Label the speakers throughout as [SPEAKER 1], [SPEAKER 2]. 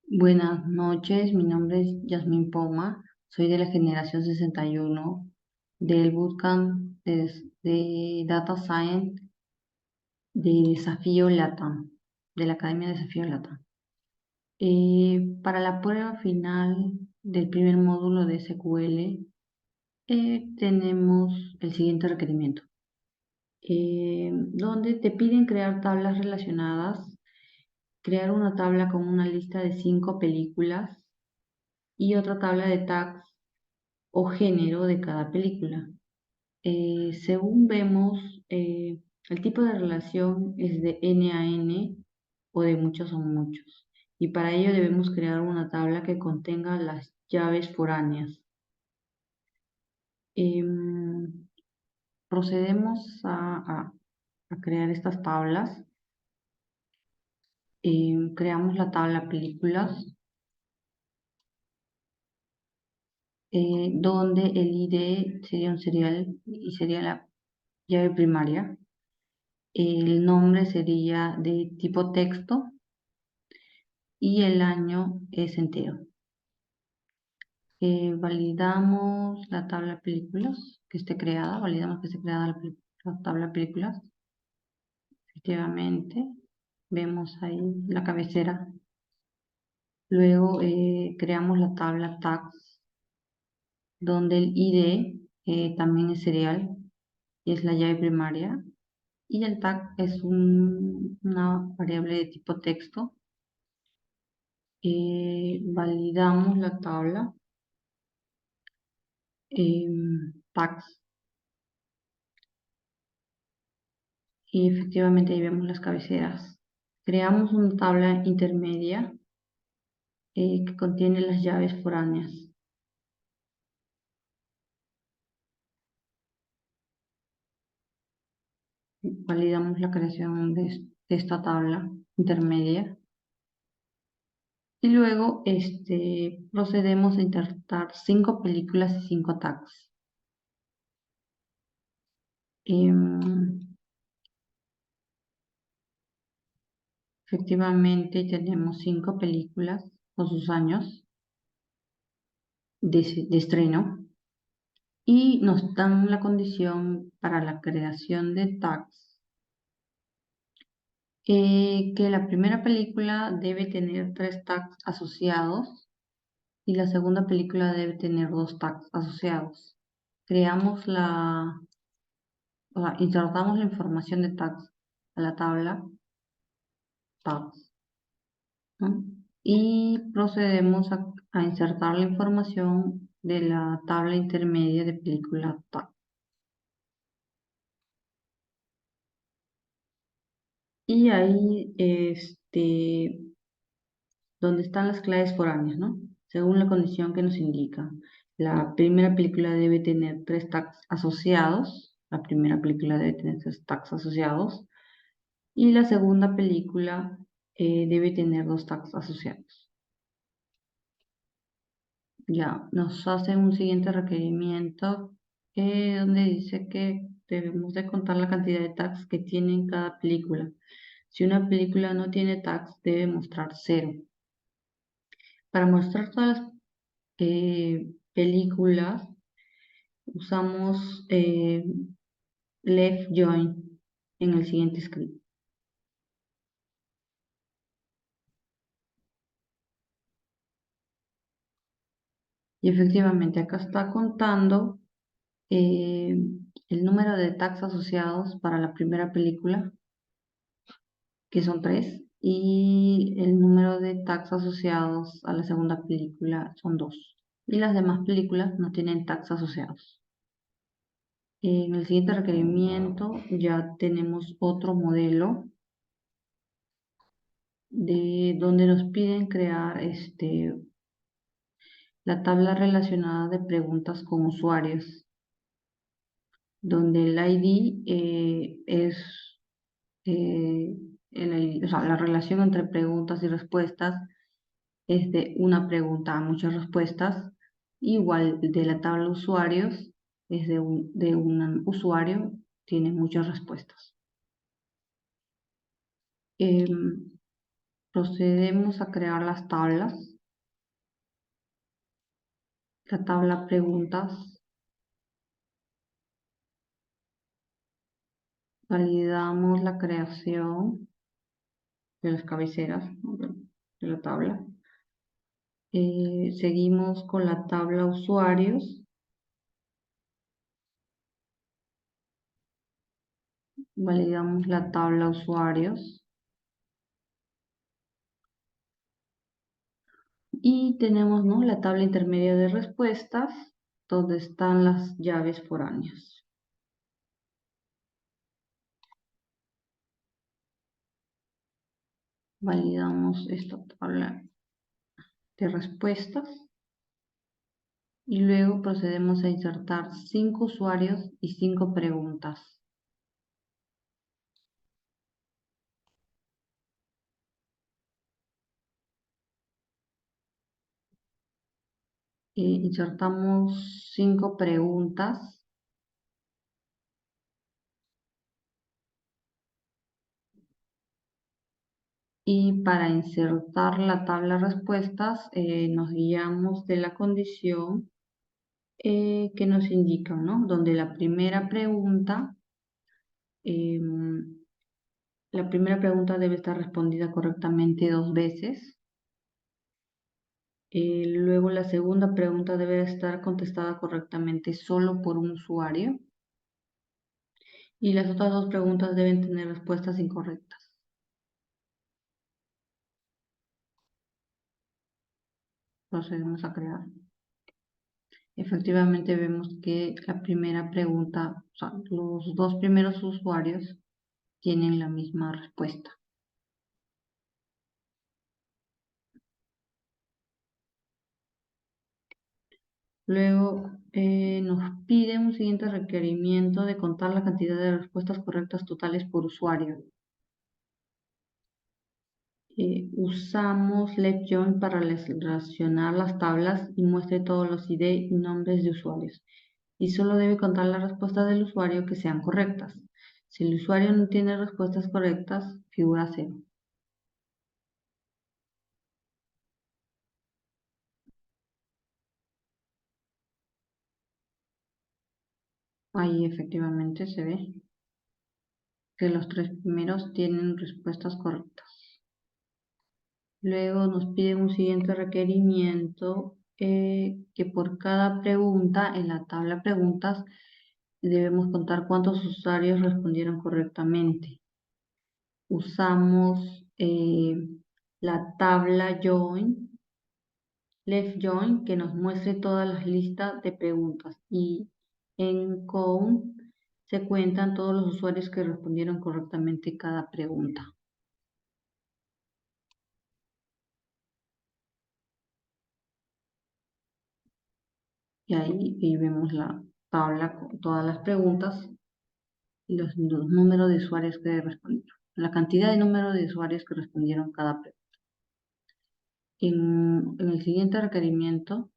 [SPEAKER 1] Buenas noches, mi nombre es Yasmín Poma, soy de la generación 61 del Bootcamp de Data Science de Desafío Latam, de la Academia Desafío Latam. Para la prueba final del primer módulo de SQL tenemos el siguiente requerimiento, donde te piden crear tablas relacionadas, crear una tabla con una lista de 5 películas y otra tabla de tags o género de cada película. Según vemos, el tipo de relación es de N a N o de muchos a muchos. Y para ello debemos crear una tabla que contenga las llaves foráneas. Em, Procedemos a crear estas tablas. Creamos la tabla películas, donde el ID sería un serial y sería la llave primaria. El nombre sería de tipo texto y el año es entero. Validamos la tabla películas que esté creada, validamos que esté creada la tabla películas. Efectivamente, vemos ahí la cabecera. Luego creamos la tabla tags, donde el ID también es serial y es la llave primaria. Y el tag es una variable de tipo texto. Validamos la tabla tags y efectivamente ahí vemos las cabeceras. Creamos una tabla intermedia que contiene las llaves foráneas. Validamos la creación de esta tabla intermedia y luego procedemos a insertar 5 películas y 5 tags. Em, Efectivamente tenemos 5 películas con sus años de estreno y nos dan la condición para la creación de tags, que la primera película debe tener 3 tags asociados y la segunda película debe tener 2 tags asociados. Creamos o sea, insertamos la información de tags a la tabla tags, ¿no? Y procedemos a insertar la información de la tabla intermedia de película tag. Y ahí, donde están las claves foráneas, ¿no? Según la condición que nos indica. La primera película debe tener 3 tags asociados. La primera película debe tener 3 tags asociados. Y la segunda película debe tener 2 tags asociados. Ya, nos hace un siguiente requerimiento donde dice que debemos de contar la cantidad de tags que tiene cada película. Si una película no tiene tags, debe mostrar 0. Para mostrar todas las películas, usamos left join en el siguiente script. Y efectivamente acá está contando eh, el número de tags asociados para la primera película, que son 3, y el número de tags asociados a la segunda película son 2. Y las demás películas no tienen tags asociados. En el siguiente requerimiento ya tenemos otro modelo de donde nos piden crear la tabla relacionada de preguntas con usuarios, donde el ID es o sea, la relación entre preguntas y respuestas es de una pregunta a muchas respuestas, igual de la tabla usuarios es de un usuario, tiene muchas respuestas. Em, Procedemos a crear las tablas. La tabla preguntas. Validamos la creación de las cabeceras, ¿no?, de la tabla. Seguimos con la tabla usuarios. Validamos la tabla usuarios. Y tenemos, ¿no?, la tabla intermedia de respuestas, donde están las llaves foráneas. Validamos esta tabla de respuestas. Y luego procedemos a insertar 5 usuarios y 5 preguntas. Insertamos 5 preguntas. Y para insertar la tabla de respuestas nos guiamos de la condición que nos indican, ¿no? Donde la primera pregunta debe estar respondida correctamente 2 veces. Luego la segunda pregunta debe estar contestada correctamente solo por un usuario. Y las otras 2 preguntas deben tener respuestas incorrectas. Procedemos a crear. Efectivamente vemos que la primera pregunta, o sea, los 2 primeros usuarios tienen la misma respuesta. Luego nos pide un siguiente requerimiento de contar la cantidad de respuestas correctas totales por usuario. Usamos LetJoin para relacionar las tablas y muestre todos los ID y nombres de usuarios. Y solo debe contar las respuestas del usuario que sean correctas. Si el usuario no tiene respuestas correctas, figura 0. Ahí efectivamente se ve que los 3 primeros tienen respuestas correctas. Luego nos pide un siguiente requerimiento que por cada pregunta en la tabla preguntas debemos contar cuántos usuarios respondieron correctamente. Usamos la tabla join, left join, que nos muestre todas las listas de preguntas, y en count se cuentan todos los usuarios que respondieron correctamente cada pregunta. Y ahí vemos la tabla con todas las preguntas y los números de usuarios que respondieron, la cantidad de número de usuarios que respondieron cada pregunta. En el siguiente requerimiento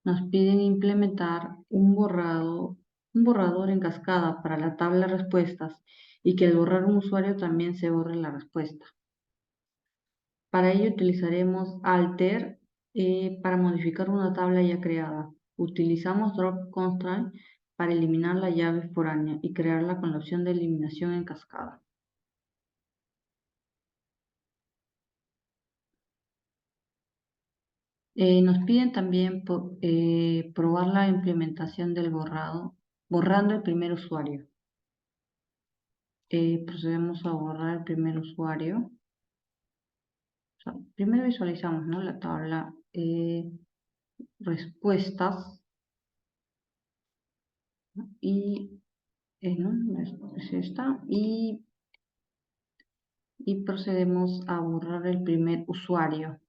[SPEAKER 1] nos piden implementar un borrador en cascada para la tabla de respuestas y que al borrar un usuario también se borre la respuesta. Para ello utilizaremos alter para modificar una tabla ya creada. Utilizamos drop constraint para eliminar la llave foránea y crearla con la opción de eliminación en cascada. Nos piden también probar la implementación del borrando el primer usuario. Procedemos a borrar el primer usuario. O sea, primero visualizamos, ¿no?, la tabla respuestas, ¿no? Y ¿no?, es esta, y procedemos a borrar el primer usuario.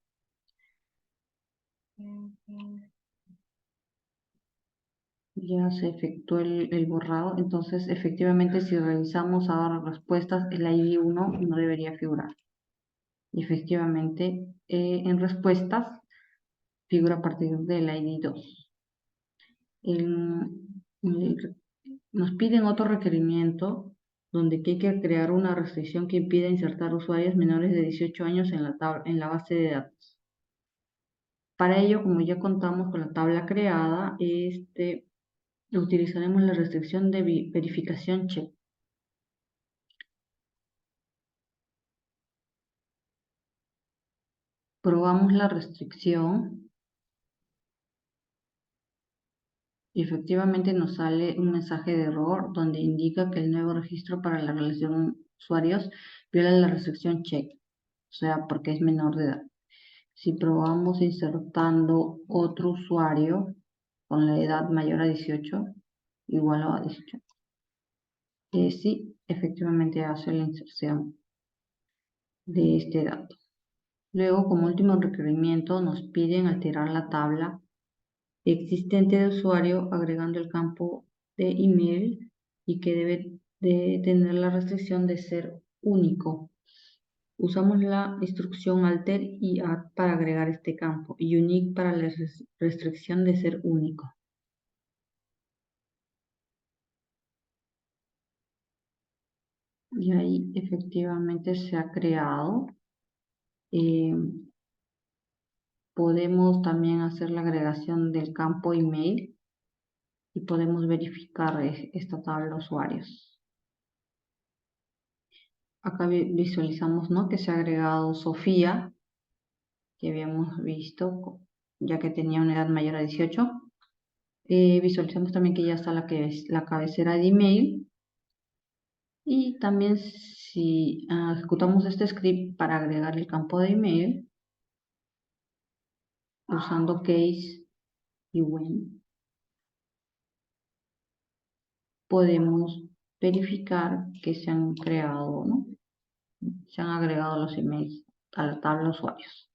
[SPEAKER 1] Ya se efectuó el borrado, entonces efectivamente si revisamos ahora respuestas, el ID 1 no debería figurar. Y efectivamente en respuestas figura a partir del ID 2. Nos piden otro requerimiento donde hay que crear una restricción que impida insertar usuarios menores de 18 años en la base de datos. Para ello, como ya contamos con la tabla creada, utilizaremos la restricción de verificación check. Probamos la restricción y efectivamente nos sale un mensaje de error donde indica que el nuevo registro para la relación usuarios viola la restricción check, o sea, porque es menor de edad. Si probamos insertando otro usuario con la edad mayor a 18, igual a 18, sí, efectivamente hace la inserción de este dato. Luego, como último requerimiento, nos piden alterar la tabla existente de usuario agregando el campo de email y que debe de tener la restricción de ser único. Usamos la instrucción alter y add para agregar este campo y unique para la restricción de ser único. Y ahí efectivamente se ha creado. Podemos también hacer la agregación del campo email y podemos verificar esta tabla de usuarios. Acá visualizamos, ¿no?, que se ha agregado Sofía, que habíamos visto, ya que tenía una edad mayor a 18. Visualizamos también que ya está que es la cabecera de email. Y también si ejecutamos este script para agregar el campo de email, usando case y when, podemos verificar que se han creado, ¿no?, se han agregado los emails a la tabla de usuarios.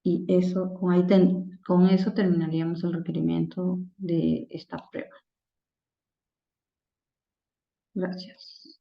[SPEAKER 1] Y eso, con eso terminaríamos el requerimiento de esta prueba. Gracias.